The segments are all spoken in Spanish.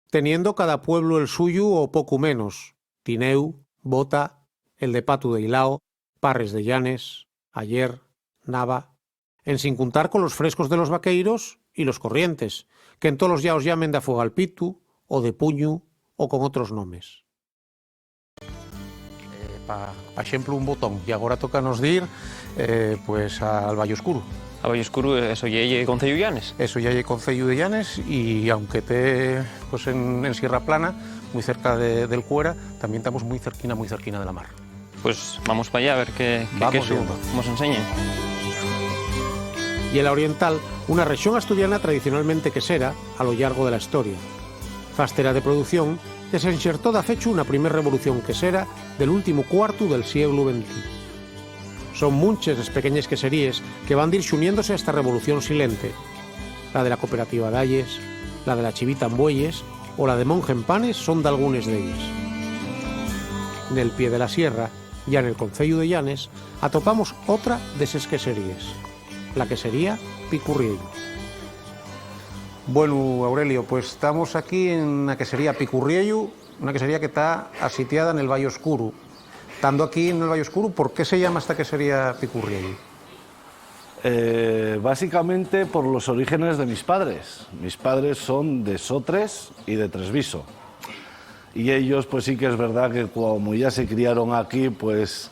teniendo cada pueblo el suyo o poco menos. Tineu, Bota, el de Patu de Ilao, Parres de Llanes, Ayer, Nava, en sin contar con los frescos de los vaqueiros y los corrientes, que en todos los llaos llamen de Afogalpitu, o de Puñu, o con otros nombres. Pa exemplo, un botón, y ahora toca nos dir pues al Valle Oscuro. A Valle Oscuro, eso ya es Concello de Llanes. Eso ya es Concello de Llanes, y aunque esté pues en Sierra Plana, muy cerca del Cuera, también estamos muy cerquina de la mar. Pues vamos para allá a ver qué queso nos enseñen. Y en la Oriental, una región asturiana tradicionalmente quesera a lo largo de la historia. Fastera de producción que se enxertó da fechu una primer revolución quesera del último cuarto del siglo XX. Son muchas las pequeñas queserías que van ir xuniéndose a esta revolución silente. La de la cooperativa Dalles, la de la Chivita en Bueyes o la de Monje en Panes son de algunas de ellas. En el pie de la sierra, ya en el concello de Llanes, atopamos otra de esas queserías, la quesería Picurriello. Bueno, Aurelio, pues estamos aquí en la quesería Picurriello, una quesería que está asitiada en el Valle Oscuro. Estando aquí en el Valle Oscuro, ¿por qué se llama esta quesería Picurriello? Básicamente por los orígenes de mis padres. Mis padres son de Sotres y de Tresviso. Y ellos, pues sí que es verdad que como ya se criaron aquí, pues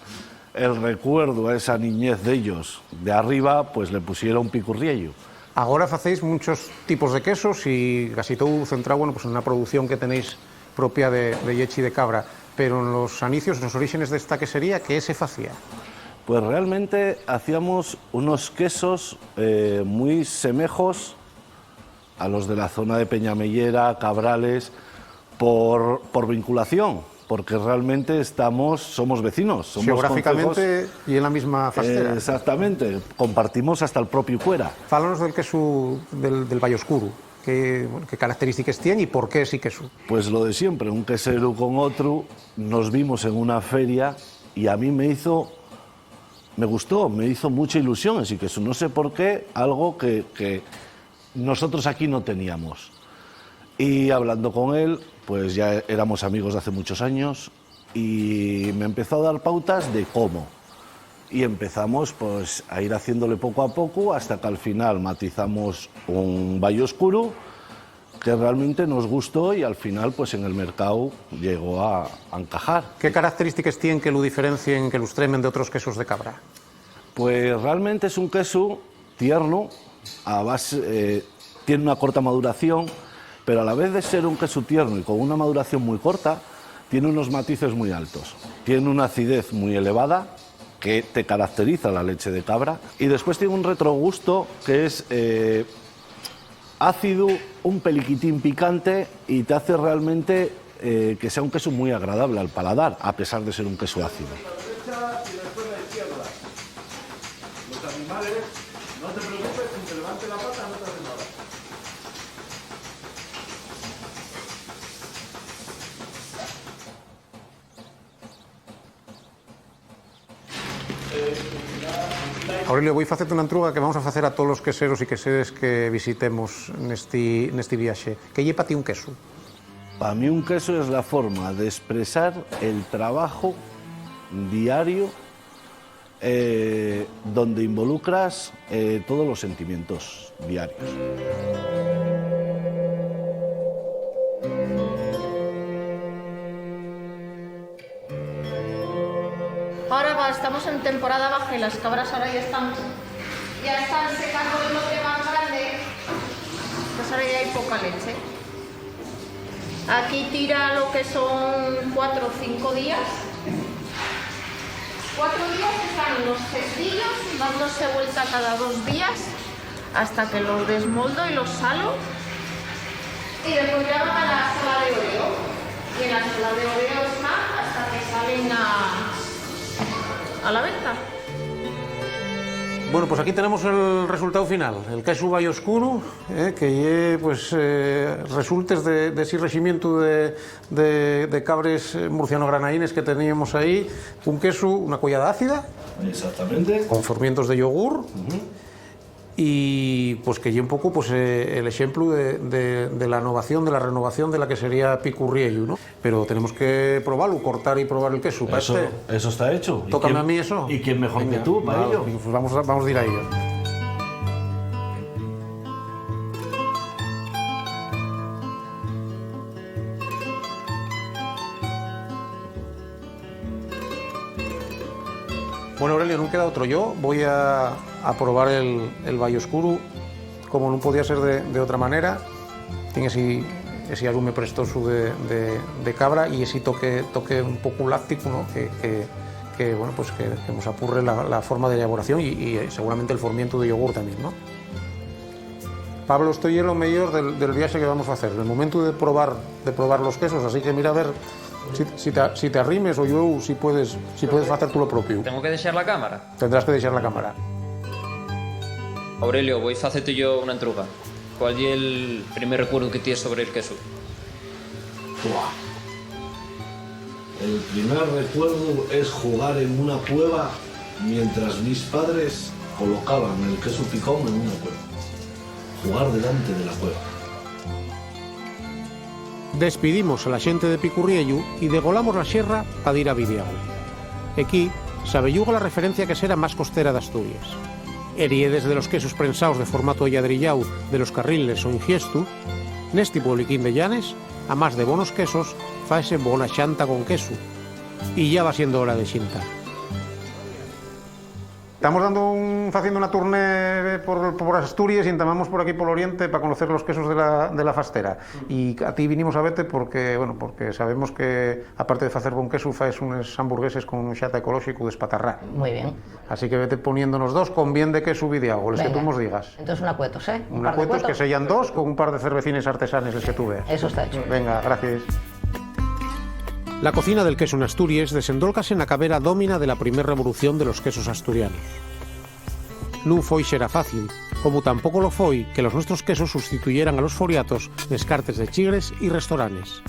el recuerdo a esa niñez de ellos de arriba, pues le pusieron Picurriello. Ahora hacéis muchos tipos de quesos y casi todo centrado pues en una producción que tenéis propia de leche y de cabra. Pero en los inicios, en los orígenes de esta quesería, ¿qué se hacía? Pues realmente hacíamos unos quesos muy semejos a los de la zona de Peñamellera, Cabrales, por vinculación, porque realmente somos vecinos. Somos geográficamente concejos, y en la misma fastera. Exactamente, compartimos hasta el propio Cuera. Fálanos del queso del Valle Oscuro. ¿Qué características tiene y por qué ese queso? Pues lo de siempre, un quesero con otro, nos vimos en una feria y a mí me gustó, me hizo mucha ilusión ese queso, no sé por qué, algo que nosotros aquí no teníamos. Y hablando con él, pues ya éramos amigos de hace muchos años y me empezó a dar pautas de cómo. Y empezamos pues a ir haciéndole poco a poco hasta que al final matizamos un Valle Oscuro que realmente nos gustó y al final pues en el mercado llegó a encajar. ¿Qué características tienen que lo diferencien, que lo extremen de otros quesos de cabra? Pues realmente es un queso tierno, a base, tiene una corta maduración, pero a la vez de ser un queso tierno y con una maduración muy corta, tiene unos matices muy altos. Tiene una acidez muy elevada, que te caracteriza la leche de cabra, y después tiene un retrogusto que es ácido, un peliquitín picante y te hace realmente que sea un queso muy agradable al paladar, a pesar de ser un queso ácido. Los animales, no te preocupes, si te levante la pata no te hace nada. Aurelio, voy a hacerte una entruga que vamos a hacer a todos los queseros y queseres que visitemos en este viaje. ¿Qué lleva para ti un queso? Para mí un queso es la forma de expresar el trabajo diario donde involucras todos los sentimientos diarios. Ahora estamos en temporada baja y las cabras ahora ya están secando el lote más grande, pues ahora ya hay poca leche. Aquí tira lo que son 4 o 5 días. 4 días están los cestillos dándose vuelta cada 2 días hasta que los desmoldo y los salo. Y después ya van a la sala de oreo. Y en la sala de oreo están hasta que salen a la venta. Bueno, pues aquí tenemos el resultado final, el queso Valle Oscuro, que pues resultes de ese regimiento de cabres murciano-granaínes que teníamos ahí, un queso, una collada ácida, exactamente, con fermientos de yogur, y pues que lle un pouco pues, el exemplo de la innovación, de la renovación de la que sería Picurriello, ¿no? Pero tenemos que probarlo, cortar y probar el queso. Eso está hecho. Tócame a mí eso. ¿Y quién mejor que tú para ello? Pues vamos a ir a ello. Bueno, Aurelio, no queda otro. Yo voy a probar el Valle Oscuro, como no podía ser de otra manera. Tiene ese arume prestoso de cabra y ese toque un poco láctico, ¿no? que bueno, pues que nos apurre la forma de elaboración y seguramente el formiento de yogur también, ¿no? Pablo, estoy en lo mejor del viaje que vamos a hacer, del momento de probar los quesos, así que mira a ver si te arrimes o yo si puedes hacer tú lo propio. Tengo que deixar la cámara. Tendrás que deixar la cámara. Aurelio, voy a hacerte yo una entruga. ¿Cuál es el primer recuerdo que tienes sobre el queso? Buah. El primer recuerdo es jugar en una cueva mientras mis padres colocaban el queso picón en una cueva. Jugar delante de la cueva. Despidimos a la xente de Picurriello y degolamos la xerra para ir a Vidiago. Aquí sabelluga la referencia que será más costera de Asturias. Heriedes de los quesos prensados de formato lladrillau de los Carriles o Ingiestu, nesti puebliquín de Llanes, a más de bonos quesos, faese bona xanta con queso. Y ya va siendo hora de xintar. Estamos haciendo una tournée por Asturias y entamamos por aquí por el oriente para conocer los quesos de la Fastera. Y a ti vinimos a verte porque sabemos que, aparte de hacer bon queso, faes unos hamburgueses con xata ecolóxico de espatarrá. Muy bien. Así que vete poniéndonos dos con bien de queso Vidiago, les que tú nos digas. Entonces una cuetos, ¿eh? Una cuetos que sellan dos con un par de cervecines artesanes, les que tú veas. Eso está hecho. Venga, gracias. La cocina del queso en Asturias desendólcase en la cabera dómina de la primera revolución de los quesos asturianos. Non foi xera fácil, como tampoco lo foi que los nuestros quesos sustituyeran a los foriatos descartes de chigres y restaurantes.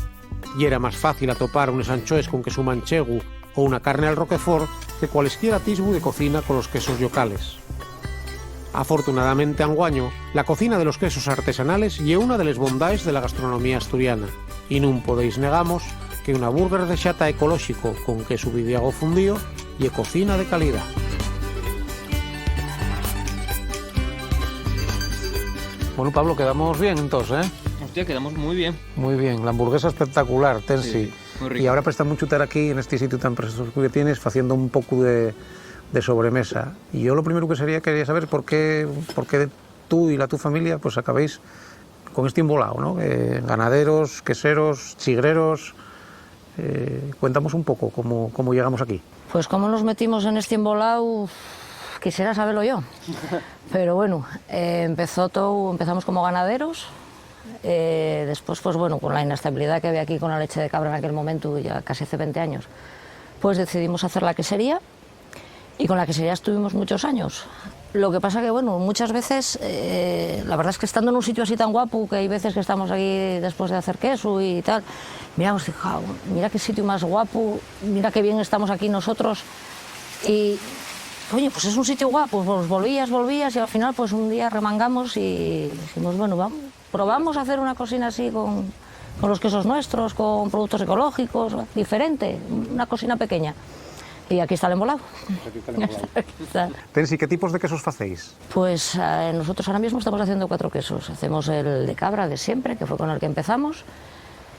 Y era más fácil atopar unes anchoes con queso manchegu o una carne al roquefort que cualesquier atisbo de cocina con los quesos locales. Afortunadamente, anguaño, la cocina de los quesos artesanales lle una de les bondades de la gastronomía asturiana, y nun podéis negamos que una burger de xata ecolóxico con queso Vidiago fundido lle cocina de calidad. Bueno, Pablo, quedamos bien entonces, ¿eh? Hostia, quedamos muy bien. Muy bien, la hamburguesa espectacular, Tensi. Sí, muy rico. Y ahora presta mucho estar aquí en este sitio tan precioso que tienes, haciendo un poco de sobremesa. Y yo lo primero que quería saber por qué tú y tu familia pues acabéis con este embolado, ¿no? Ganaderos, queseros, chigreros. Cuéntanos un poco cómo llegamos aquí. Pues cómo nos metimos en este embolado, quisiera saberlo yo. Pero bueno, empezamos como ganaderos. Después, pues bueno, con la inestabilidad que había aquí con la leche de cabra en aquel momento, ya casi hace 20 años, pues decidimos hacer la quesería, y con la quesería estuvimos muchos años. Lo que pasa que, bueno, muchas veces, la verdad es que estando en un sitio así tan guapo, que hay veces que estamos aquí después de hacer queso y tal, mira, mira qué sitio más guapo, mira qué bien estamos aquí nosotros, y oye, pues es un sitio guapo, pues volvías y al final pues un día remangamos y dijimos, bueno, probamos a hacer una cocina así con los quesos nuestros, con productos ecológicos, diferente, una cocina pequeña. Y aquí está el embolado. Tensi, ¿qué tipos de quesos hacéis? Pues nosotros ahora mismo estamos haciendo 4 quesos. Hacemos el de cabra de siempre, que fue con el que empezamos.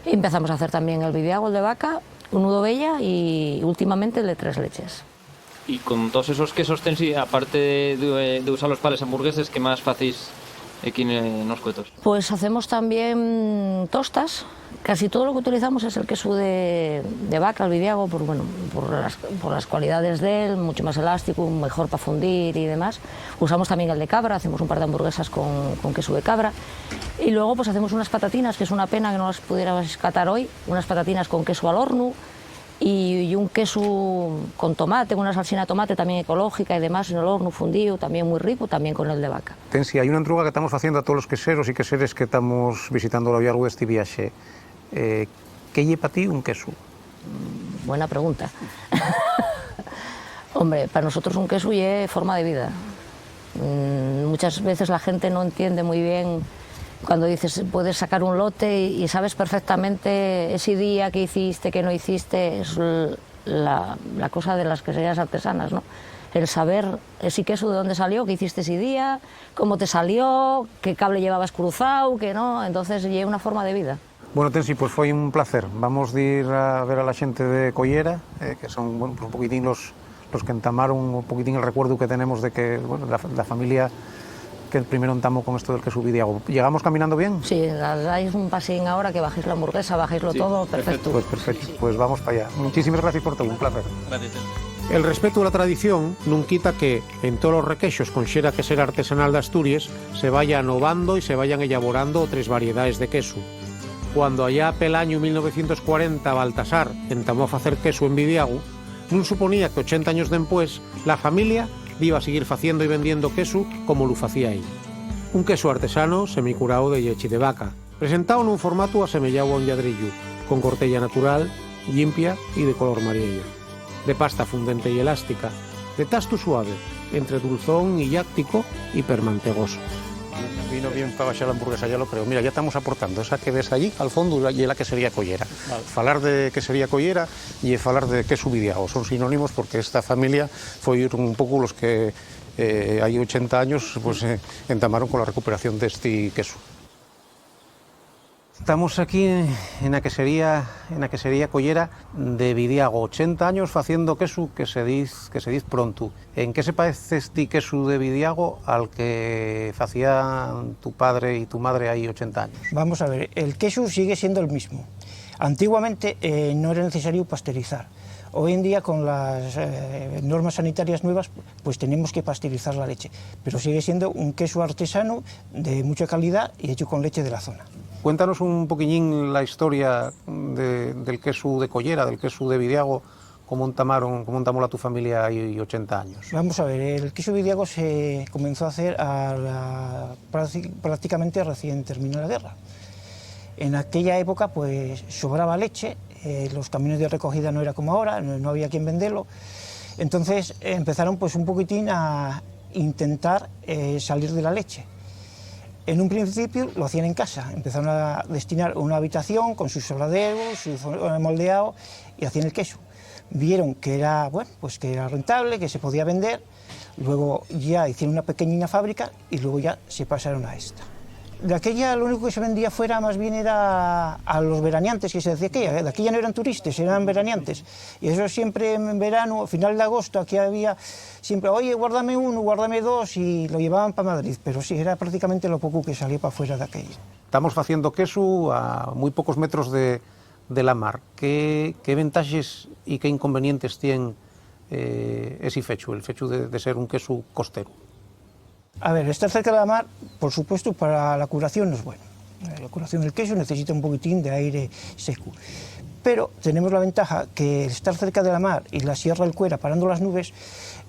Y empezamos a hacer también el Vidiago, el de vaca, un nudo bella y últimamente el de 3 leches. Y con todos esos quesos, Tensi, aparte de usar los pales hamburgueses, ¿qué más hacéis aquí en los cuetos? Pues hacemos también tostas. Casi todo lo que utilizamos es el queso de vaca, el Vidiago, por las cualidades de él, mucho más elástico, mejor para fundir y demás. Usamos también el de cabra, hacemos un par de hamburguesas con queso de cabra. Y luego pues hacemos unas patatinas, que es una pena que no las pudiéramos catar hoy, unas patatinas con queso al horno y un queso con tomate, una salsina de tomate también ecológica y demás en el horno fundido, también muy rico, también con el de vaca. Tensi, hay una entruga que estamos haciendo a todos los queseros y queseres que estamos visitando a lo largo de este viaje. ¿Qué lleva para ti un queso? Buena pregunta. Hombre, para nosotros un queso es forma de vida. Muchas veces la gente no entiende muy bien cuando dices puedes sacar un lote y sabes perfectamente ese día que hiciste, que no hiciste, es la cosa de las queserías artesanas, ¿no? El saber ese queso de dónde salió, qué hiciste ese día, cómo te salió, qué cable llevabas cruzado, qué no, entonces lleva una forma de vida. Bueno, Tensi, pues foi un placer. Vamos de ir a ver a la xente de Collera, que son, bueno, pues un poquitín los que entamaron un poquitín el recuerdo que tenemos de que, bueno, la familia que primero entamó con esto del queso Vidiago. ¿Llegamos caminando bien? Sí, dais un pasín ahora, que bajéis la hamburguesa, bajéislo todo, perfecto. Pues perfecto, pues vamos para allá. Muchísimas gracias por todo, un placer. Gracias. El respeto a la tradición non quita que en todos os requeixos con xera quesera artesanal de Asturias se vaya anovando e se vayan elaborando outras variedades de queso. Cuando allá pel año 1940 Baltasar entamó a facer queso en Vidiago, non suponía que 80 años después la familia iba a seguir facendo e vendendo queso como lo facía aí. Un queso artesano semicurado de leche de vaca, presentado nun formato asemellado a un lladrillo, con cortella natural, limpia e de color mariello, de pasta fundente y elástica, de tasto suave, entre dulzón y láctico y permantegoso. Vino bien para baixar la hamburguesa, ya lo creo. Mira, ya estamos aportando esa que ves allí, al fondo, y la quesería Collera. Vale. Falar de quesería Collera y falar de queso Vidiago son sinónimos porque esta familia foi un pouco los que hai 80 años pues, entamaron con la recuperación de este queso. Estamos aquí en la quesería Collera de Vidiago, 80 años haciendo queso que se diz pronto. ¿En qué se parece este queso de Vidiago al que hacían tu padre y tu madre ahí 80 años? Vamos a ver, el queso sigue siendo el mismo. Antiguamente no era necesario pasteurizar. Hoy en día, con las normas sanitarias nuevas, pues tenemos que pasteurizar la leche. Pero sigue siendo un queso artesano de mucha calidad y hecho con leche de la zona. Cuéntanos un poquillín la historia del queso de Collera, del queso de Vidiago, cómo entamó la tu familia ahí 80 años. Vamos a ver, el queso Vidiago se comenzó a hacer prácticamente recién terminó la guerra. En aquella época pues sobraba leche, los camiones de recogida no era como ahora, no había quien venderlo, entonces empezaron pues un poquitín a intentar salir de la leche. En un principio lo hacían en casa, empezaron a destinar una habitación con su sobradero, su moldeado y hacían el queso. Vieron que era, bueno, pues que era rentable, que se podía vender, luego ya hicieron una pequeñina fábrica y luego ya se pasaron a esta. De aquella lo único que se vendía fuera más bien era a los veraneantes, que se decía que de aquella no eran turistas, eran veraneantes. Y eso siempre en verano, a final de agosto, aquí había siempre, oye, guárdame uno, guárdame dos, y lo llevaban para Madrid. Pero sí, era prácticamente lo poco que salía para afuera de aquello. Estamos haciendo queso a muy pocos metros de la mar. ¿Qué ventajas y qué inconvenientes tiene ese fecho, el fecho de ser un queso costero? A ver, estar cerca de la mar, por supuesto, para la curación no es bueno. La curación del queso necesita un poquitín de aire seco. Pero tenemos la ventaja que estar cerca de la mar y la Sierra del Cuera parando las nubes,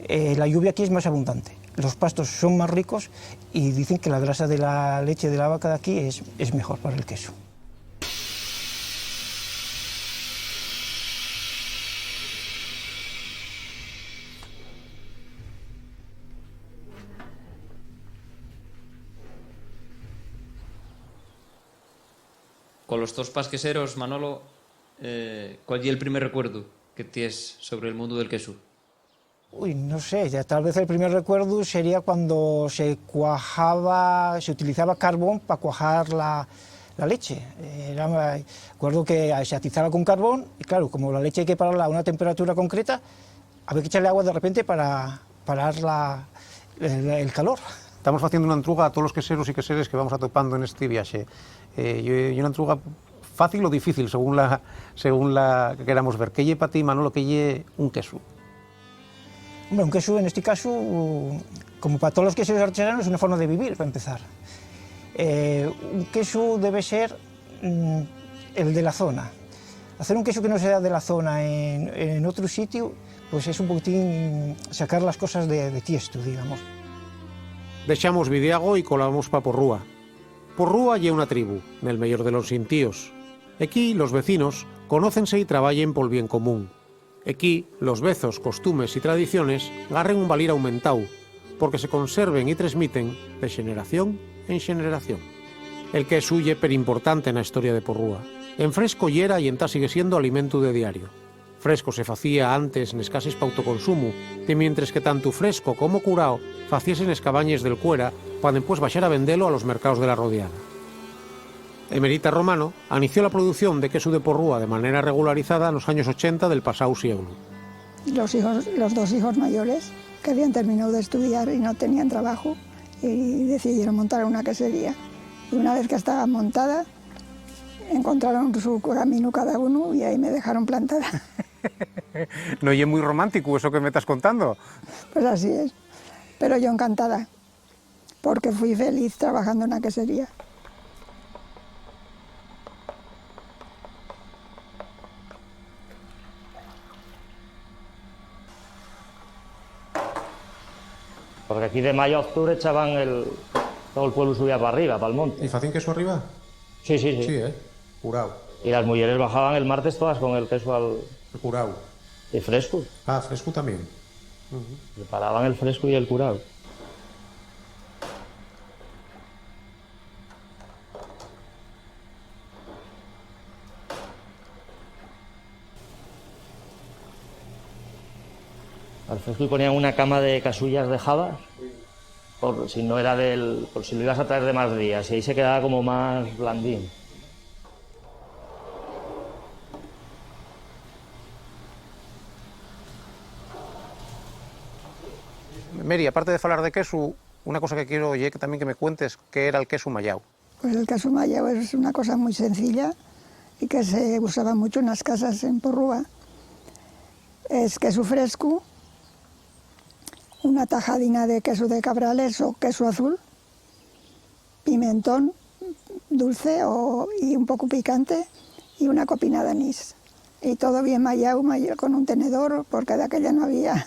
la lluvia aquí es más abundante. Los pastos son más ricos y dicen que la grasa de la leche de la vaca de aquí es mejor para el queso. Con los dos pasqueseros, Manolo, ¿cuál es el primer recuerdo que tienes sobre el mundo del queso? Uy, no sé, ya tal vez el primer recuerdo sería cuando se utilizaba carbón para cuajar la leche. Recuerdo que se atizaba con carbón y claro, como la leche hay que pararla a una temperatura concreta, había que echarle agua de repente para parar el calor. Estamos haciendo una entruga a todos los queseros y queseres que vamos atopando en este viaje. Y una entruga fácil o difícil, según la que queramos ver. ¿Qué lle para ti, Manolo, qué lle un queso? Hombre, un queso en este caso, como para todos los quesos artesanos, es una forma de vivir, para empezar. Un queso debe ser el de la zona. Hacer un queso que no sea de la zona en otro sitio, pues es un poquitín sacar las cosas de tiesto, digamos. Dexamos Vidiago y colamos pa Porrúa. Porrúa lle una tribu, nel mellor de los sintíos. Aquí los vecinos conócense y traballen pol bien común. Aquí los vezos, costumes y tradiciones garren un valir aumentau, porque se conserven y transmiten de xeneración en xeneración. El quesu ye perimportante na historia de Porrúa. En fresco yera y entá sigue siendo alimento de diario. Fresco se facía antes nes cases pa autoconsumo, de mientras que tanto fresco como curao facíase nes cabañes del Cuera para después baixar a vendelo a los mercados de la Rodiana. Emerita Romano inició la producción de queso de Porrúa de manera regularizada en los años 80 del pasado siglo. Los dos hijos mayores, que habían terminado de estudiar y no tenían trabajo, y decidieron montar una quesería. Y una vez que estaba montada, encontraron su camino cada uno y ahí me dejaron plantada. No es muy romántico eso que me estás contando. Pues así es. Pero yo encantada, porque fui feliz trabajando en la quesería. Porque aquí de mayo a octubre echaban todo el pueblo subía para arriba, para el monte. ¿Y facían queso arriba? Sí, sí, sí. Sí, curao. Y las mujeres bajaban el martes todas con el queso El curao. de fresco. Ah, fresco también. Preparaban el fresco y el curado. Al fresco y ponían una cama de casullas de jabas, por si no era por si lo ibas a traer de más días, y ahí se quedaba como más blandín. Mary, aparte de falar de queso, una cosa que quiero oye que también que me cuentes qué era el queso mallau. Pues el queso mallau es una cosa muy sencilla y que se usaba mucho en las casas en Porrúa. Es queso fresco, una tajadina de queso de cabrales o queso azul, pimentón dulce y un poco picante y una copina de anís. Y todo bien mallau con un tenedor, porque de aquella no había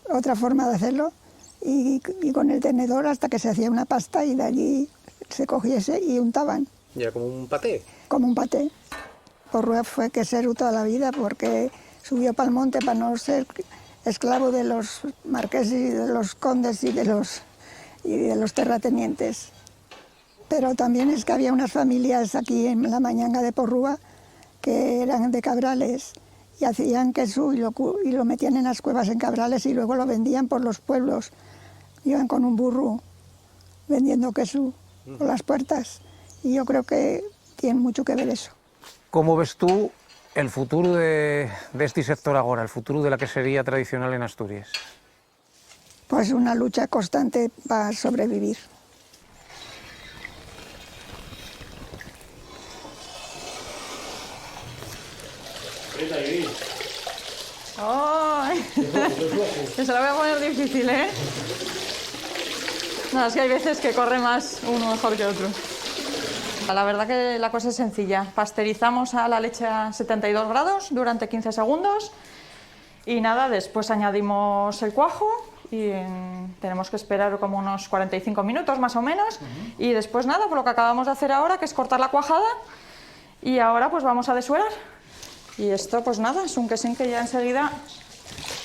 otra forma de hacerlo, y con el tenedor hasta que se hacía una pasta y de allí se cogiese y untaban. ¿Y era como un paté? Como un paté. Porrúa fue quesero toda la vida porque subió para el monte para no ser esclavo de los marqueses y de los condes y de los terratenientes. Pero también es que había unas familias aquí en la Mañanga de Porrúa que eran de cabrales y hacían queso y lo metían en las cuevas en cabrales y luego lo vendían por los pueblos. Iban con un burro vendiendo queso por las puertas y yo creo que tiene mucho que ver eso. ¿Cómo ves tú el futuro de este sector ahora, el futuro de la quesería tradicional en Asturias? Pues una lucha constante para sobrevivir. ¡Ay! Que se la voy a poner difícil, ¿eh? No, es que hay veces que corre más uno mejor que otro. La verdad que la cosa es sencilla. Pasteurizamos a la leche a 72 grados durante 15 segundos y nada, después añadimos el cuajo y tenemos que esperar como unos 45 minutos más o menos y después nada, pues lo que acabamos de hacer ahora, que es cortar la cuajada y ahora pues vamos a desuerar. Y esto pues nada, es un quesín que ya enseguida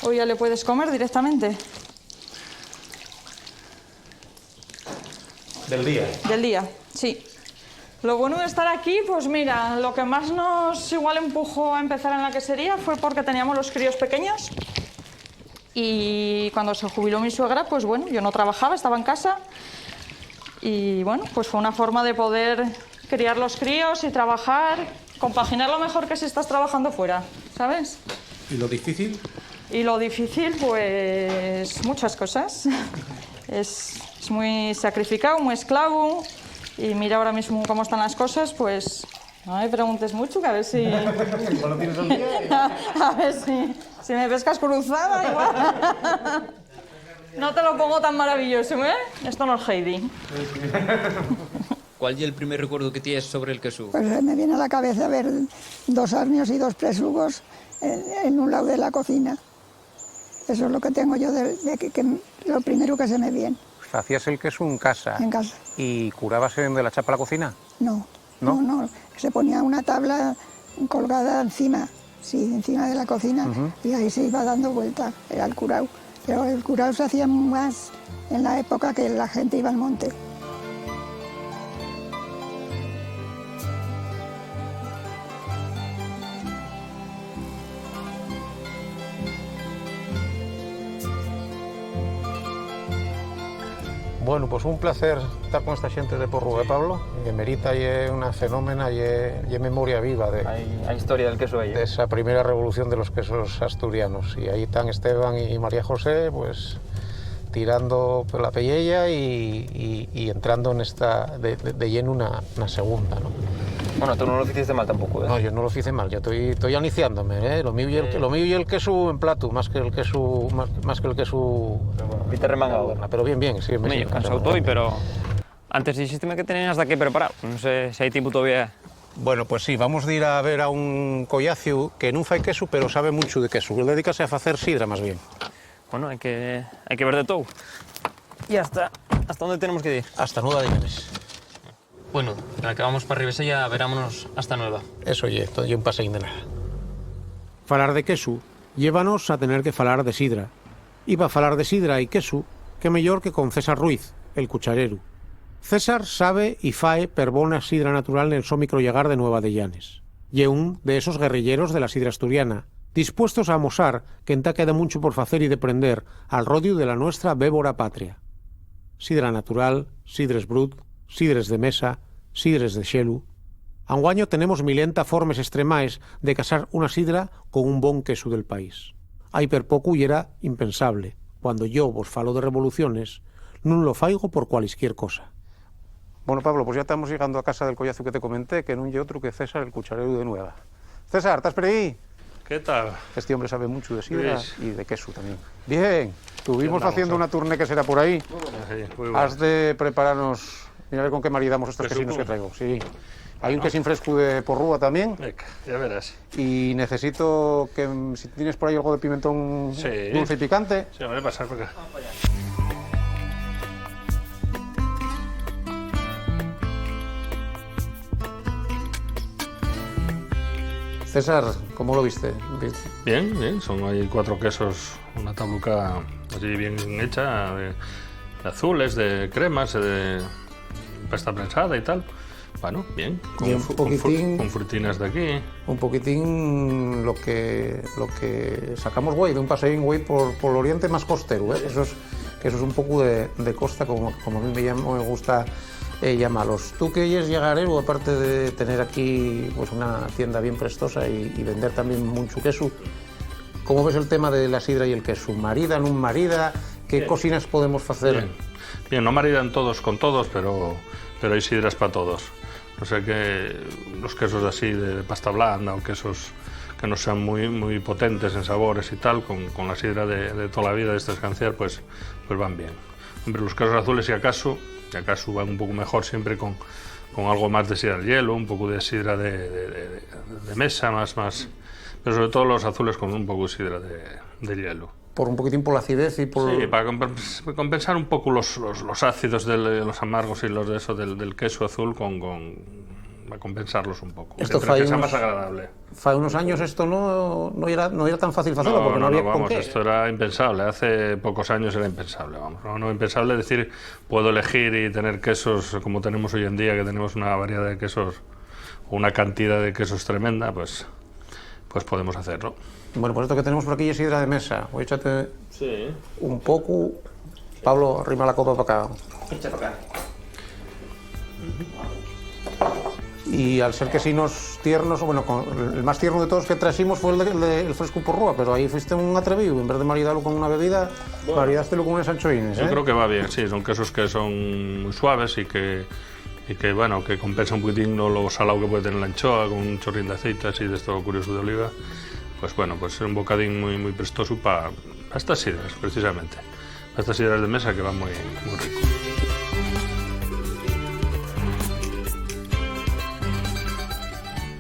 hoy ya le puedes comer directamente. Del día. Del día, sí. Lo bueno de estar aquí, pues mira, lo que más nos igual empujó a empezar en la quesería fue porque teníamos los críos pequeños y cuando se jubiló mi suegra, pues bueno, yo no trabajaba, estaba en casa y bueno, pues fue una forma de poder criar los críos y trabajar, compaginar lo mejor que si estás trabajando fuera, ¿sabes? ¿Y lo difícil? Y lo difícil, pues muchas cosas. Es muy sacrificado, muy esclavo. Y mira ahora mismo cómo están las cosas, pues no me preguntes mucho, que a ver si... a ver si me pescas cruzada, igual. No te lo pongo tan maravilloso, ¿eh? Esto no es Heidi. ¿Cuál es el primer recuerdo que tienes sobre el queso? Pues me viene a la cabeza ver 2 arnios y 2 presugos en un lado de la cocina. Eso es lo que tengo yo, lo primero que se me viene. ¿Hacías el queso en casa? En casa. ¿Y curabas de la chapa a la cocina? No, ¿No? no. Se ponía una tabla colgada encima, sí, encima de la cocina, y ahí se iba dando vuelta, era el curao. Pero el curao se hacía más en la época que la gente iba al monte. Bueno, pues un placer estar con esta xente de Porrúa, Pablo. Merita é unha fenómena e memoria viva Hay historia del queso ahí. de esa primera revolución de los quesos asturianos. Y ahí están Esteban y María José, pues tirando por la pellella y entrando en esta de lleno una segunda, ¿no? Bueno, tú no lo hiciste mal tampoco, ¿eh? No, yo no lo hice mal, yo estoy aniciándome, ¿eh? Lo mío y el queso en plato, más que el queso... Más que el queso... Viste remangado. Pero bien, sí. Hombre, yo cansado estoy, pero... Antes dijiste que tenías de aquí preparado. No sé si hay tiempo todavía. Bueno, pues sí, vamos a ir a ver a un collacio que non fai queso, pero sabe mucho de queso. Él dedícase a hacer sidra, más bien. Bueno, hay que ver de todo. ¿Y hasta dónde tenemos que ir? Hasta Nueva de Llanes. Bueno, de la que vamos para Ribesella, verámonos hasta Nueva. Eso todo un paseín de nada. Falar de queso, llévanos a tener que falar de sidra. Y para falar de sidra y queso, qué mellor que con César Ruiz, el cucharero. César sabe y fae per bona sidra natural en el so microllegar de Nueva de Llanes. Y un de esos guerrilleros de la sidra asturiana, dispuestos a amosar que enta queda mucho por facer y deprender al rodio de la nuestra bébora patria. Sidra natural, sidres brut, sidres de mesa, sidres de xelu. Anguaño tenemos 1000 formes extremaes de casar una sidra con un bon queso del país. Hai per poco y era impensable. Cuando yo vos falo de revoluciones, non lo faigo por cualisquier cosa. Bueno, Pablo, pues ya estamos llegando a casa del collazo que te comenté, que non lle outro que César, el cucharero de Nueva. César, ¿estás por ahí? ¿Qué tal? Este hombre sabe mucho de sidra Luis. y de queso también. Bien, estuvimos haciendo una tournée que será por ahí. Sí, muy bueno. Has de prepararnos, mira a ver con qué maridamos estos Queso quesinos que puro. traigo. Sí. Hay un quesín fresco de Porrúa también. Venga, ya verás. Y necesito que, si tienes por ahí algo de pimentón Sí. dulce y picante. Sí, voy a pasar por acá. César, ¿cómo lo viste? Bien, bien. Son ahí 4 quesos, una tabluca así bien hecha, de azules, de cremas, de pasta prensada y tal. Bueno, bien. Y un poquitín- con frutinas de aquí. Un poquitín lo que sacamos, güey, de un paseín, güey, por el oriente más costero, ¿eh? Eso es un poco de costa, como a mí me gusta llamarlos. Tú que eres llegarero, aparte de tener aquí pues una tienda bien prestosa y vender también mucho queso, ¿cómo ves el tema de la sidra y el queso? ¿Marida, no marida? ¿Qué Bien. cocinas podemos hacer? Bien. Bien, no maridan todos con todos, pero hay sidras para todos. O sea que los quesos así de pasta blanda o quesos que no sean muy potentes en sabores y tal, con la sidra de toda la vida de este escanciar, pues van bien. Hombre, los quesos azules si acaso van un poco mejor siempre con algo más de sidra de hielo, un poco de sidra de mesa, más, pero sobre todo los azules con un poco de sidra de hielo. Por un poquitín por la acidez y por... Sí, para compensar un poco los ácidos de los amargos y los de eso del queso azul para compensarlos un poco. Esto para que fai sea unos- más agradable. Fa unos años esto no era tan fácil hacerlo porque no había con vamos, qué. esto era impensable. Hace pocos años era impensable, vamos. No impensable decir, puedo elegir y tener quesos como tenemos hoy en día, que tenemos una variedad de quesos, una cantidad de quesos tremenda, pues podemos hacerlo. Bueno, pues esto que tenemos por aquí es sidra de mesa. Voy a echarte un poco. Pablo, arrima la copa para acá. Echa para acá. Y al ser quesinos tiernos, bueno, el más tierno de todos que trajimos fue el fresco Porrúa, pero ahí fuiste un atrevido. En vez de maridarlo con una bebida, maridástelo con unas anchoines. Yo creo que va bien, sí, son quesos que son muy suaves y que bueno, que compensa un poquitín lo salado que puede tener la anchoa con un chorrín de aceite así de esto curioso de oliva. Pues bueno, pues es un bocadín muy prestoso para estas sidras, precisamente. Para estas sidras de mesa que van muy rico.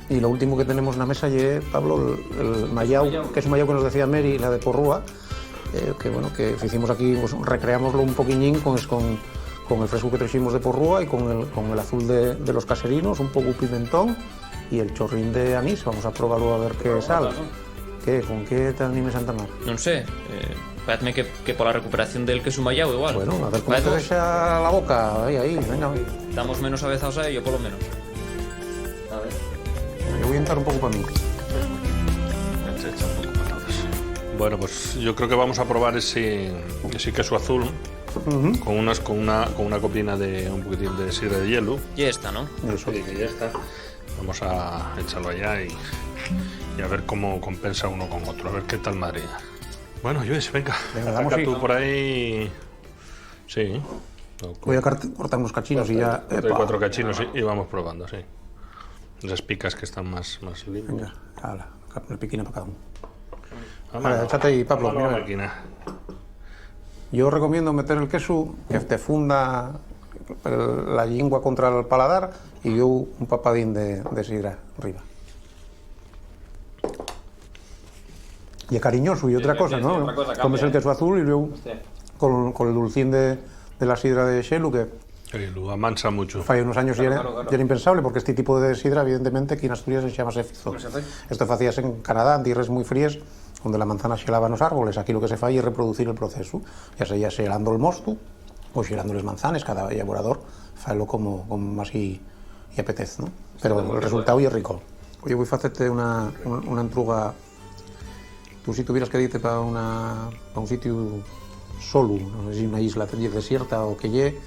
Y lo último que tenemos en la mesa es, Pablo, el mayao, que es un mayao que nos decía Mary, la de Porrúa, que bueno, que hicimos aquí, pues, recreámoslo un poquillín con el fresco que trajimos de Porrúa y con el azul de los caserinos, un poco pimentón y el chorrín de anís. Vamos a probarlo a ver qué sale. ¿Qué? ¿Con qué te animes Santa Mar? Non sé, Pareceme que pola recuperación del queso mallao igual. Bueno, a ver cómo te Parecemos- deixa la boca. Ahí, venga. Estamos menos avezados a ello, por lo menos. A ver. Yo voy a entrar un poco para mí. Se echa un poco para todos. Bueno, pues yo creo que vamos a probar ese queso azul con una copina de un poquitín de sidra de hielo. Y esta, ¿no? Eso. Sí, que ya está. Vamos a echarlo allá y a ver cómo compensa uno con otro, a ver qué tal Madrid. Bueno, Lluís, venga, damos saca y- tú por ahí. Sí. Voy a cortar unos cachinos y ya. Corta 4 cachinos y vamos probando, sí. Las picas que están más limpias. Venga, hala, el piquina para cada uno. Vamos, Vale, échate ahí, Pablo. vamos a la mira. máquina. Yo recomiendo meter el queso que te funda la lengua contra el paladar y yo un papadín de sidra arriba. Y es cariñoso y otra cosa, sí, ¿no? otra cosa cambia, Comes el queso azul y luego Hostia. con el dulcín de la sidra de xelu que Sí, lo amansa mucho. fai unos años Claro, ya claro. era impensable porque este tipo de sidra evidentemente aquí en Asturias se llama fizo. Pues se fai. Esto facías en Canadá, en tierras muy frías, donde la manzana xelaba nos árboles. Aquí lo que se fai é reproducir el proceso, ya sea xelando el mosto ou xelando les manzanes, cada elaborador failo como máis y apetece, ¿no? Pero el resultado é rico. Oye, voy a facerte una entruga. Tú si tuvieras que irte para un sitio solo, no sé si una isla desierta o que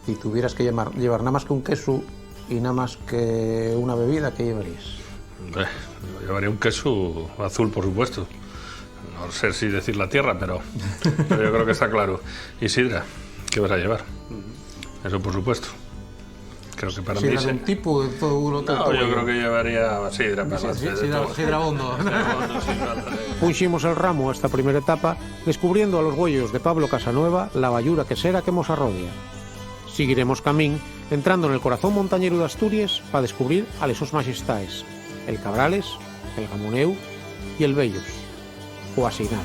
y tuvieras que llevar nada más que un queso y nada más que una bebida, ¿qué llevarías? Hombre, yo llevaría un queso azul, por supuesto. No sé si decir la tierra, pero yo creo que está claro. Y sidra, ¿qué vas a llevar? Eso, por supuesto. Creo que para Si mí... era de un tipo, de todo uno... No, yo creo que llevaría sidra para Sidra bondo. Punximos el ramo a esta primera etapa, descubriendo a los huellos de Pablo Casanueva la vallura quesera que nos arrodia. Seguiremos camín, entrando en el corazón montañero de Asturias para descubrir a lesos majestades, el Cabrales, el Gamoneu y el Bellos, o así nada.